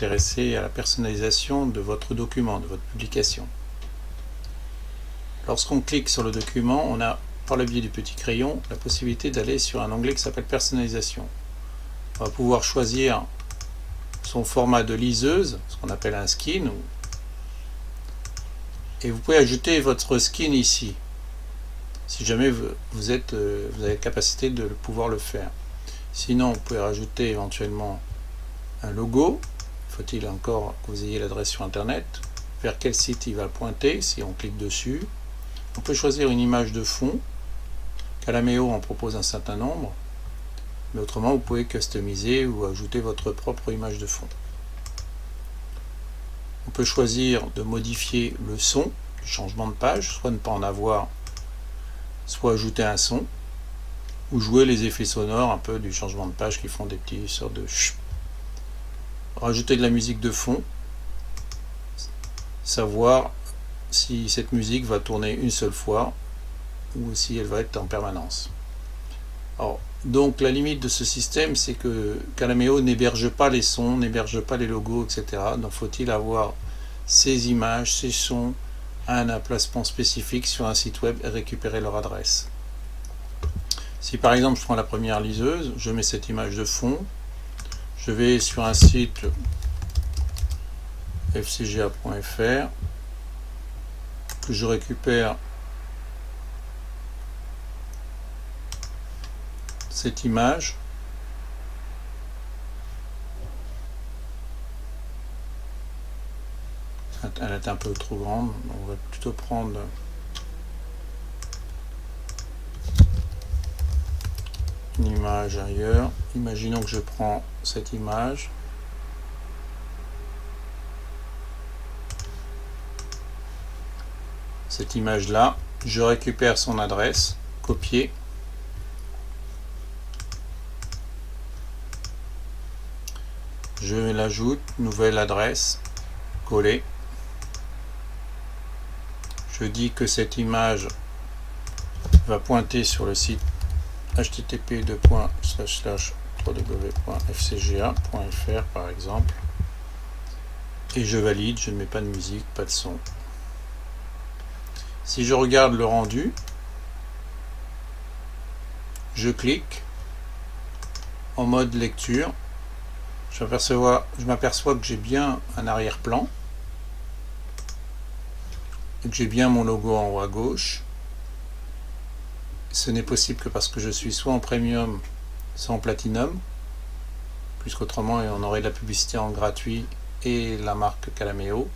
s'intéresser à la personnalisation de votre document, de votre publication. Lorsqu'on clique sur le document, on a, par le biais du petit crayon, la possibilité d'aller sur un onglet qui s'appelle Personnalisation. On va pouvoir choisir son format de liseuse, ce qu'on appelle un skin, et vous pouvez ajouter votre skin ici, si jamais vous avez la capacité de pouvoir le faire. Sinon, vous pouvez rajouter éventuellement un logo. Faut-il encore que vous ayez l'adresse sur internet, vers quel site il va pointer si on clique dessus. On peut choisir une image de fond. Calameo en propose un certain nombre, mais autrement vous pouvez customiser ou ajouter votre propre image de fond. On peut choisir de modifier le son du changement de page, soit ne pas en avoir, soit ajouter un son, ou jouer les effets sonores un peu du changement de page qui font des petits sortes de chut. Rajouter de la musique de fond, savoir si cette musique va tourner une seule fois ou si elle va être en permanence. Alors, donc la limite de ce système, c'est que Calameo n'héberge pas les sons, n'héberge pas les logos, etc. Donc faut-il avoir ces images, ces sons à un emplacement spécifique sur un site web et récupérer leur adresse. Si par exemple je prends la première liseuse, je mets cette image de fond, je vais sur un site fcga.fr, que je récupère cette image, elle est un peu trop grande, on va plutôt prendre une image ailleurs. Imaginons que je prends cette image, là, je récupère son adresse, copier, je l'ajoute, nouvelle adresse, coller, je dis que cette image va pointer sur le site http://www.fcga.fr par exemple, et je valide, je ne mets pas de musique, pas de son. Si je regarde le rendu, je clique en mode lecture, je m'aperçois que j'ai bien un arrière-plan et que j'ai bien mon logo en haut à gauche. Ce n'est possible que parce que je suis soit en premium, soit en platinum, puisqu'autrement on aurait de la publicité en gratuit et la marque Calameo.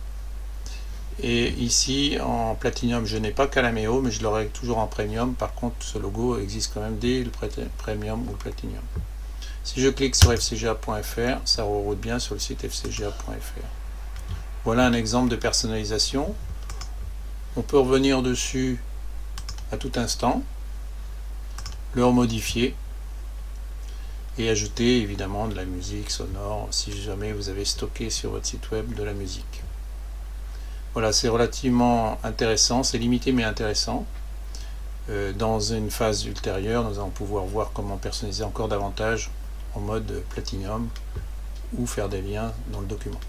Et ici en platinum je n'ai pas Calameo, mais je l'aurai toujours en premium. Par contre ce logo existe quand même dès le premium ou le platinum. Si je clique sur fcga.fr, ça reroute bien sur le site fcga.fr. Voilà un exemple de personnalisation. On peut revenir dessus à tout instant, le remodifier et ajouter évidemment de la musique sonore si jamais vous avez stocké sur votre site web de la musique. Voilà, c'est relativement intéressant, c'est limité mais intéressant. Dans une phase ultérieure, nous allons pouvoir voir comment personnaliser encore davantage en mode platinum ou faire des liens dans le document.